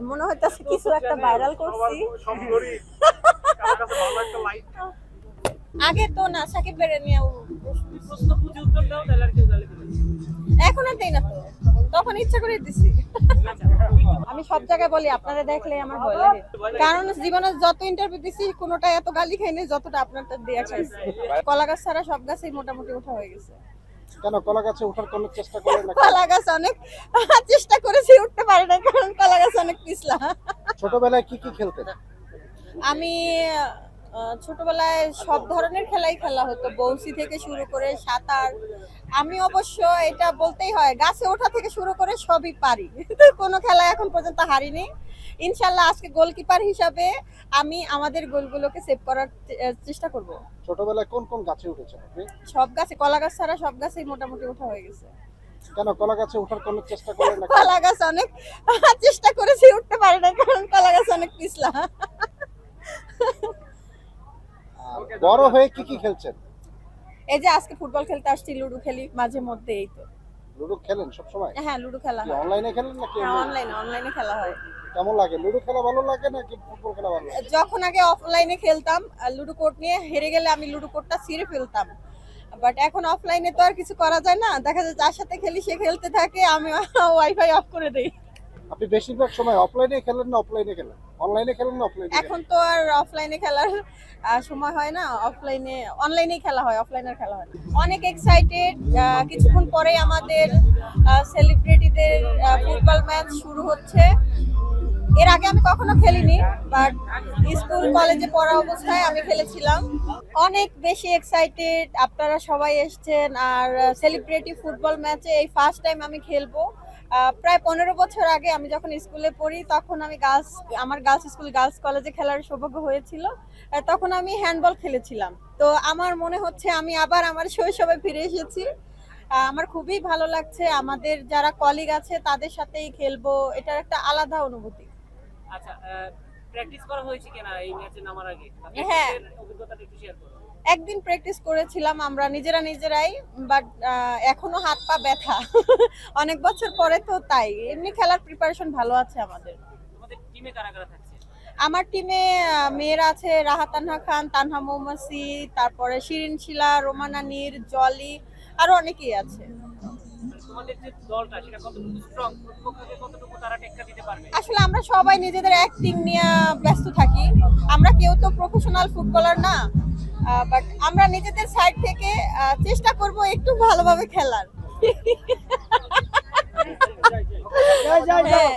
মনে হইতাছে কিছু একটা ভাইরাল করছি। আগে তো না সাকিব বেরে নিয়ে প্রশ্ন বুঝে উত্তর দাও তাহলে আর কেউ গালি দিবে না। এখন আর দেই না তো, তখন ইচ্ছা করে দিছি। আমি সব জায়গায় বলি আপনারা দেখলে আমার ভয় লাগে, কারণ জীবনে যত ইন্টারভিউ দিছি কোনোটা এত গালি খাইনি যতটা আপনারটা দিয়ে খাইছি। কলা গাছ ছাড়া সব গাছেই মোটামুটি ওঠা হয়ে গেছে। কেন কলা গাছে ওঠার কোনো চেষ্টা করলেন না? কলা গাছ অনেক চেষ্টা করেছি, উঠতে পারি না, কারণ কলা গাছ অনেক পিছলা। ছোটবেলায় কি কি খেলতেন? আমি ছোটবেলায় সব ধরনের খেলাই খেলা হতো, বৌসি থেকে শুরু করে সাঁতার। আমি অবশ্য এটা বলতেই হয়, গাছে ওঠা থেকে শুরু করে সবই পারি, কোনো খেলা এখন পর্যন্ত হারিনি। ইনশাল্লাহ আজকে গোলকিপার হিসাবে আমি আমাদের গোলগুলোকে সেভ করার চেষ্টা করব। ছোটবেলায় কোন কোন গাছে উঠেছেন আপনি? সব গাছে, কলা গাছ ছাড়া সব গাছেই মোটামুটি ওঠা হয়ে গেছে। কেন কলা গাছে ওঠার কোনো চেষ্টা করলেন না? কলা গাছ অনেক চেষ্টা করেছি, উঠতে পারি না, কারণ কলা গাছ অনেক পিছলা। আর বড় হয়ে কি কি খেলছেন? এই যে আজকে ফুটবল খেলতে আসছি, লুডো খেলি মাঝে মধ্যে, এই তো। লুডো খেলেন সব সময়? হ্যাঁ, লুডো খেলা কি হয়। অনলাইনে খেলেন নাকি অনলাইনে খেলা হয়। কেমন লাগে? লুডো খেলা ভালো লাগে নাকি ফুটবল খেলা ভালো লাগে? যখন আগে অফলাইনে খেলতাম লুডো কোড নিয়ে, হেরে গেলে আমি লুডো কোডটা ছিঁড়ে ফেলতাম। বাট এখন অফলাইনে তো আর কিছু করা যায় না, দেখা যায় যার সাথে খেলি সে খেলতে থাকে, আমি ওয়াইফাই অফ করে দেই। আপনি বেশিরভাগ সময় অফলাইনে খেলেন না অফলাইনে খেলেন? অনলাইনে খেলেন না অফলাইনে? এখন তো আর অফলাইনে খেলার সময় হয় না, অনলাইনেই খেলা হয়, অফলাইনের খেলা হয় না। অনেক এক্সাইটেড, কিছুক্ষণ পরেই আমাদের সেলিব্রিটিদের ফুটবল ম্যাচ শুরু হচ্ছে। এর আগে আমি কখনো খেলিনি, বাট স্কুল কলেজে পড়া অবস্থায় আমি খেলেছিলাম। অনেক বেশি এক্সাইটেড, আপনারা সবাই এসেছেন, আর সেলিব্রিটি ফুটবল ম্যাচে এই ফার্স্ট টাইম আমি খেলবো। প্রায় 15 বছর আগে আমি যখন স্কুলে পড়ি, তখন আমি আমার গার্লস কলেজে খেলার সৌভাগ্য হয়েছিল। তখন আমি হ্যান্ডবল খেলেছিলাম। তো আমার মনে হচ্ছে আমি আবার আমার শৈশবে ফিরে এসেছি। আমার খুবই ভালো লাগছে, আমাদের যারা কলিগ আছে তাদের সাথেই খেলবো, এটার একটা আলাদা অনুভূতি। আচ্ছা, প্র্যাকটিস করা হয়েছে কিনা এই ম্যাচে নামার আগে? হ্যাঁ, অভিজ্ঞতাটা একটু শেয়ার করো। একদিন প্র্যাকটিস করেছিলাম আমরা নিজেরাই, বাট এখনো হাত পা ব্যথা। অনেক বছর পরে তো, তাই এমনি খেলার প্রিপারেশন ভালো আছে আমাদের। তোমাদের টিমে কারা কারা থাকছে? আমার টিমে মেয়েরা আছে, রাহা তানহা খান, তানহা মৌমাসি, তারপরে শিরিন শিলা, রোমানা নীর, জলি, আরো অনেকেই আছে। তোমাদের যে দলটা সেটা কতটুকু স্ট্রং, প্রতিপক্ষকে কতটুকু তারা টেক্কা দিতে পারবে? আসলে আমরা সবাই নিজেদের অ্যাক্টিং নিয়ে ব্যস্ত থাকি, আমরা কেউ তো প্রফেশনাল ফুটবলার না, বাট আমরা নিজেদের সাইড থেকে চেষ্টা করব একটু ভালোভাবে খেলার। হ্যাঁ।